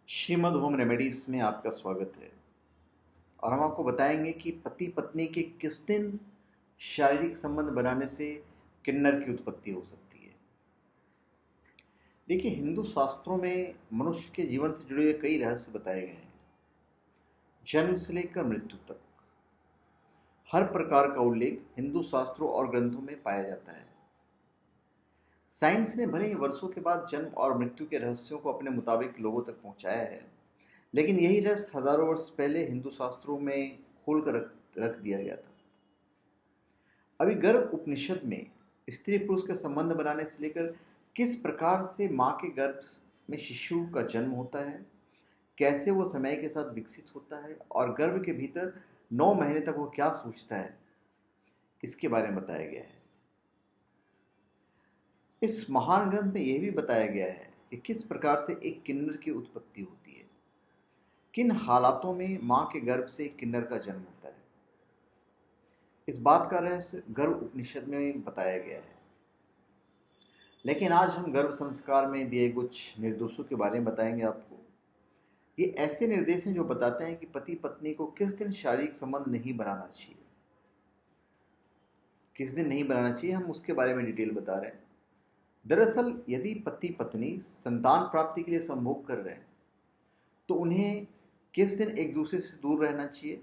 Shrimad home remedies में आपका स्वागत है। और हम आपको बताएंगे कि पति पत्नी के किस दिन शारीरिक संबंध बनाने से किन्नर की उत्पत्ति हो सकती है। देखिए, हिंदू शास्त्रों में मनुष्य के जीवन से जुड़े हुए कई रहस्य बताए गए हैं। जन्म से लेकर मृत्यु तक हर प्रकार का उल्लेख हिंदू शास्त्रों और ग्रंथों में पाया जाता है। साइंस ने भले ही वर्षों के बाद जन्म और मृत्यु के रहस्यों को अपने मुताबिक लोगों तक पहुंचाया है, लेकिन यही रहस्य हजारों वर्ष पहले हिंदू शास्त्रों में खोल कर रख दिया गया था। अभी गर्भ उपनिषद में स्त्री पुरुष के संबंध बनाने से लेकर किस प्रकार से माँ के गर्भ में शिशु का जन्म होता है, कैसे वो समय के साथ विकसित होता है और गर्भ के भीतर 9 महीने तक वो क्या सोचता है, इसके बारे में बताया गया है। इस महान ग्रंथ में यह भी बताया गया है कि किस प्रकार से एक किन्नर की उत्पत्ति होती है, किन हालातों में मां के गर्भ से एक किन्नर का जन्म होता है। इस बात का रहस्य गर्भ उपनिषद में बताया गया है। लेकिन आज हम गर्भ संस्कार में दिए कुछ निर्देशों के बारे में बताएंगे आपको। ये ऐसे निर्देश हैं जो बताते हैं कि पति पत्नी को किस दिन शारीरिक संबंध नहीं बनाना चाहिए, किस दिन नहीं बनाना चाहिए, हम उसके बारे में डिटेल बता रहे हैं। दरअसल यदि पति पत्नी संतान प्राप्ति के लिए संभोग कर रहे हैं तो उन्हें किस दिन एक दूसरे से दूर रहना चाहिए,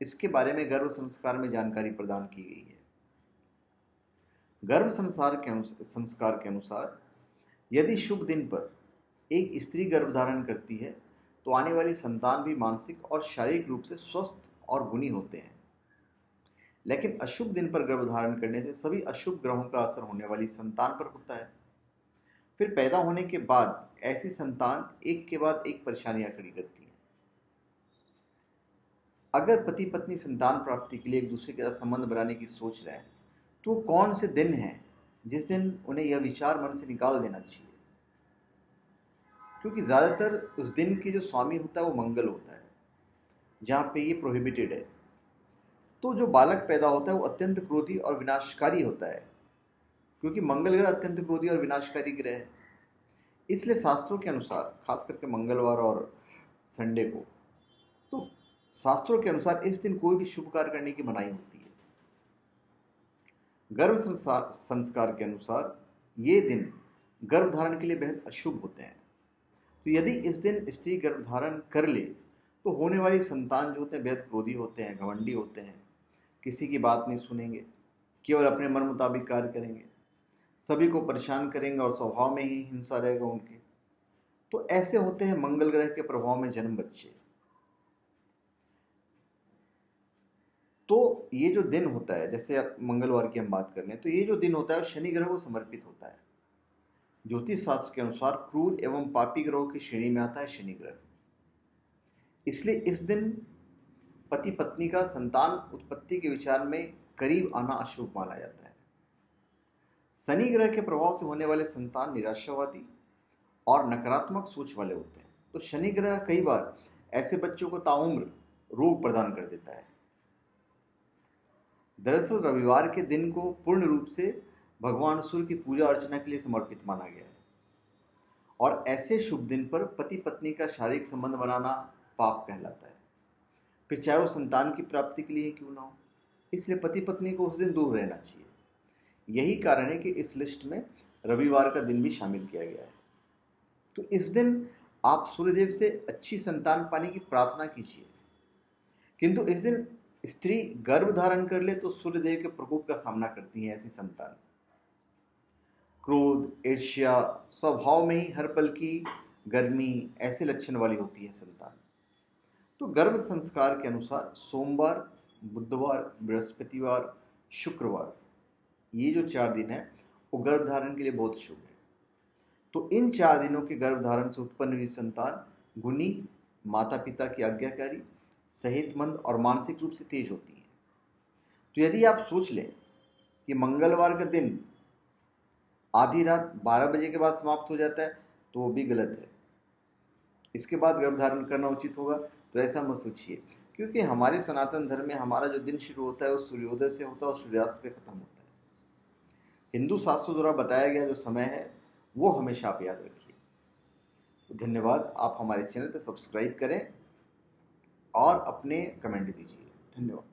इसके बारे में गर्भ संस्कार में जानकारी प्रदान की गई है। गर्भ संस्कार के अनुसार यदि शुभ दिन पर एक स्त्री गर्भ धारण करती है तो आने वाली संतान भी मानसिक और शारीरिक रूप से स्वस्थ और गुणी होते हैं। लेकिन अशुभ दिन पर गर्भ धारण करने से सभी अशुभ ग्रहों का असर होने वाली संतान पर होता है। फिर पैदा होने के बाद ऐसी संतान एक के बाद एक परेशानियां खड़ी करती है। अगर पति पत्नी संतान प्राप्ति के लिए एक दूसरे के साथ संबंध बनाने की सोच रहे हैं तो कौन से दिन हैं जिस दिन उन्हें यह विचार मन से निकाल देना चाहिए, क्योंकि ज़्यादातर उस दिन के जो स्वामी होता है वो मंगल होता है, जहाँ पे ये प्रोहिबिटेड है। तो जो बालक पैदा होता है वो अत्यंत क्रोधी और विनाशकारी होता है, क्योंकि मंगल ग्रह अत्यंत क्रोधी और विनाशकारी ग्रह है। इसलिए शास्त्रों के अनुसार खास करके मंगलवार और संडे को, तो शास्त्रों के अनुसार इस दिन कोई भी शुभ कार्य करने की मनाही होती है। गर्भ संस्कार के अनुसार ये दिन गर्भ धारण के लिए बेहद अशुभ होते हैं। तो यदि इस दिन स्त्री गर्भ धारण कर ले तो होने वाली संतान जो होते हैं बेहद क्रोधी होते हैं, घमंडी होते हैं, किसी की बात नहीं सुनेंगे, केवल अपने मन मुताबिक कार्य करेंगे, सभी को परेशान करेंगे और स्वभाव में ही हिंसा रहेगा उनके। तो ऐसे होते हैं मंगल ग्रह के प्रभाव में जन्म बच्चे। तो ये जो दिन होता है, जैसे अब मंगलवार की हम बात कर रहे हैं, तो ये जो दिन होता है शनि ग्रह को समर्पित होता है। ज्योतिष शास्त्र के अनुसार क्रूर एवं पापी ग्रहों की श्रेणी में आता है शनि ग्रह। इसलिए इस दिन पति पत्नी का संतान उत्पत्ति के विचार में करीब आना अशुभ माना जाता है। शनि ग्रह के प्रभाव से होने वाले संतान निराशावादी और नकारात्मक सोच वाले होते हैं। तो शनि ग्रह कई बार ऐसे बच्चों को ताउम्र रोग प्रदान कर देता है। दरअसल रविवार के दिन को पूर्ण रूप से भगवान सूर्य की पूजा अर्चना के लिए समर्पित माना गया है, और ऐसे शुभ दिन पर पति पत्नी का शारीरिक संबंध बनाना पाप कहलाता है, फिर चाहे वो संतान की प्राप्ति के लिए क्यों ना हो। इसलिए पति पत्नी को उस दिन दूर रहना चाहिए। यही कारण है कि इस लिस्ट में रविवार का दिन भी शामिल किया गया है। तो इस दिन आप सूर्यदेव से अच्छी संतान पाने की प्रार्थना कीजिए, किंतु इस दिन स्त्री गर्भ धारण कर ले तो सूर्यदेव के प्रकोप का सामना करती है ऐसी संतान। क्रोध, ईर्ष्या, स्वभाव में ही हर पल की गर्मी, ऐसे लक्षण वाली होती है संतान। तो गर्भ संस्कार के अनुसार सोमवार, बुधवार, बृहस्पतिवार, शुक्रवार, ये जो 4 दिन है वो गर्भ धारण के लिए बहुत शुभ है। तो इन 4 दिनों के गर्भ धारण से उत्पन्न हुई संतान गुणी, माता पिता की आज्ञाकारी, सेहतमंद और मानसिक रूप से तेज होती है। तो यदि आप सोच लें कि मंगलवार का दिन आधी रात 12 बजे के बाद समाप्त हो जाता है तो वो भी गलत है। इसके बाद गर्भ धारण करना उचित होगा, तो ऐसा मत सोचिए, क्योंकि हमारे सनातन धर्म में हमारा जो दिन शुरू होता है वो सूर्योदय से होता है और सूर्यास्त पे खत्म होता है। हिंदू शास्त्रों द्वारा बताया गया जो समय है वो हमेशा आप याद रखिए। तो धन्यवाद। आप हमारे चैनल पर सब्सक्राइब करें और अपने कमेंट दीजिए। धन्यवाद।